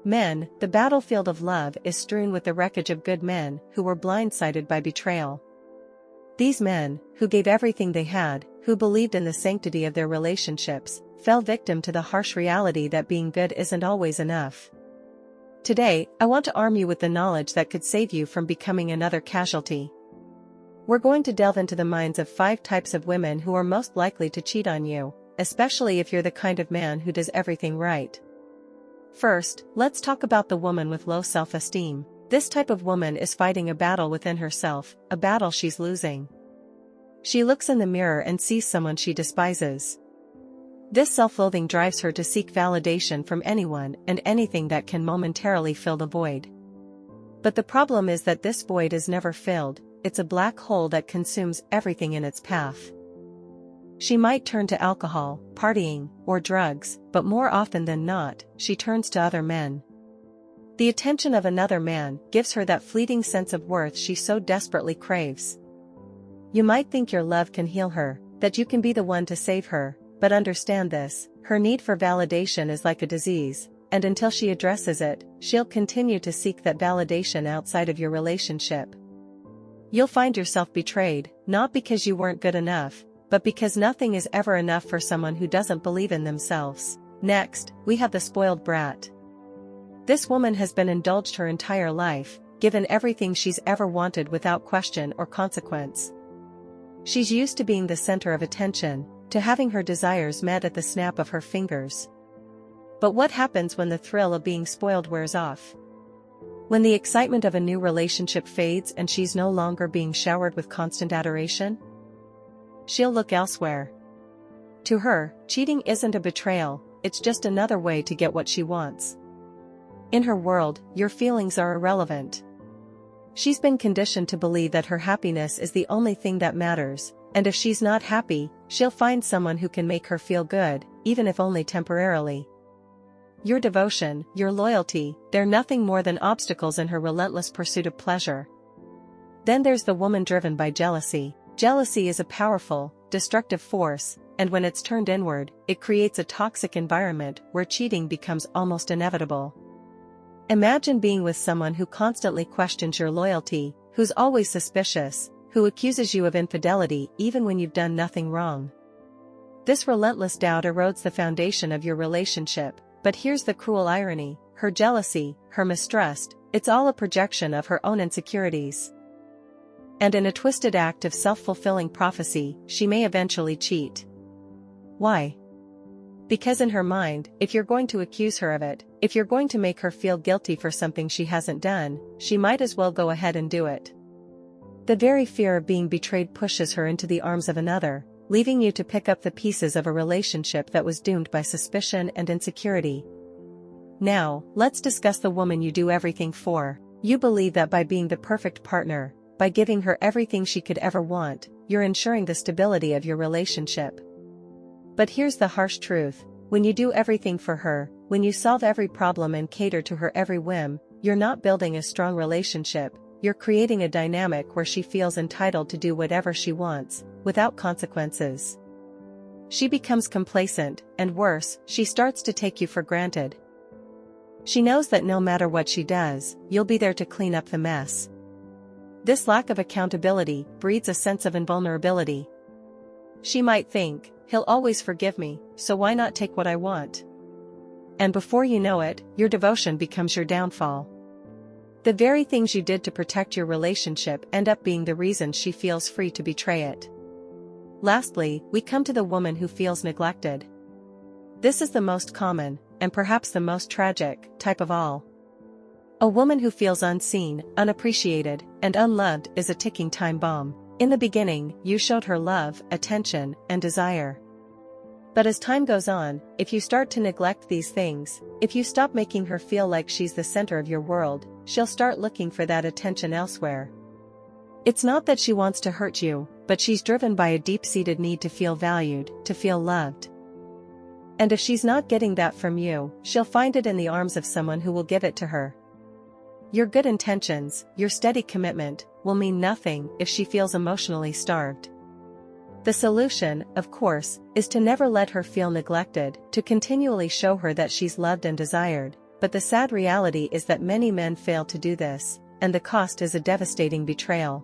Men, the battlefield of love is strewn with the wreckage of good men who were blindsided by betrayal. These men, who gave everything they had, who believed in the sanctity of their relationships, fell victim to the harsh reality that being good isn't always enough. Today, I want to arm you with the knowledge that could save you from becoming another casualty. We're going to delve into the minds of 5 types of women who are most likely to cheat on you, especially if you're the kind of man who does everything right. First, let's talk about the woman with low self-esteem. This type of woman is fighting a battle within herself, a battle she's losing. She looks in the mirror and sees someone she despises. This self-loathing drives her to seek validation from anyone and anything that can momentarily fill the void. But the problem is that this void is never filled, it's a black hole that consumes everything in its path. She might turn to alcohol, partying, or drugs, but more often than not, she turns to other men. The attention of another man gives her that fleeting sense of worth she so desperately craves. You might think your love can heal her, that you can be the one to save her, but understand this, her need for validation is like a disease, and until she addresses it, she'll continue to seek that validation outside of your relationship. You'll find yourself betrayed, not because you weren't good enough, but because nothing is ever enough for someone who doesn't believe in themselves. Next, we have the spoiled brat. This woman has been indulged her entire life, given everything she's ever wanted without question or consequence. She's used to being the center of attention, to having her desires met at the snap of her fingers. But what happens when the thrill of being spoiled wears off? When the excitement of a new relationship fades and she's no longer being showered with constant adoration? She'll look elsewhere. To her, cheating isn't a betrayal, it's just another way to get what she wants. In her world, your feelings are irrelevant. She's been conditioned to believe that her happiness is the only thing that matters, and if she's not happy, she'll find someone who can make her feel good, even if only temporarily. Your devotion, your loyalty, they're nothing more than obstacles in her relentless pursuit of pleasure. Then there's the woman driven by jealousy. Jealousy is a powerful, destructive force, and when it's turned inward, it creates a toxic environment where cheating becomes almost inevitable. Imagine being with someone who constantly questions your loyalty, who's always suspicious, who accuses you of infidelity even when you've done nothing wrong. This relentless doubt erodes the foundation of your relationship, but here's the cruel irony, her jealousy, her mistrust, it's all a projection of her own insecurities. And in a twisted act of self-fulfilling prophecy, she may eventually cheat. Why? Because in her mind, if you're going to accuse her of it, if you're going to make her feel guilty for something she hasn't done, she might as well go ahead and do it. The very fear of being betrayed pushes her into the arms of another, leaving you to pick up the pieces of a relationship that was doomed by suspicion and insecurity. Now, let's discuss the woman you do everything for. You believe that by being the perfect partner, by giving her everything she could ever want, you're ensuring the stability of your relationship. But here's the harsh truth, when you do everything for her, when you solve every problem and cater to her every whim, you're not building a strong relationship, you're creating a dynamic where she feels entitled to do whatever she wants, without consequences. She becomes complacent, and worse, she starts to take you for granted. She knows that no matter what she does, you'll be there to clean up the mess. This lack of accountability breeds a sense of invulnerability. She might think, he'll always forgive me, so why not take what I want? And before you know it, your devotion becomes your downfall. The very things you did to protect your relationship end up being the reason she feels free to betray it. Lastly, we come to the woman who feels neglected. This is the most common, and perhaps the most tragic, type of all. A woman who feels unseen, unappreciated, and unloved is a ticking time bomb. In the beginning, you showed her love, attention, and desire. But as time goes on, if you start to neglect these things, if you stop making her feel like she's the center of your world, she'll start looking for that attention elsewhere. It's not that she wants to hurt you, but she's driven by a deep-seated need to feel valued, to feel loved. And if she's not getting that from you, she'll find it in the arms of someone who will give it to her. Your good intentions, your steady commitment, will mean nothing if she feels emotionally starved. The solution, of course, is to never let her feel neglected, to continually show her that she's loved and desired, But the sad reality is that many men fail to do this, and the cost is a devastating betrayal.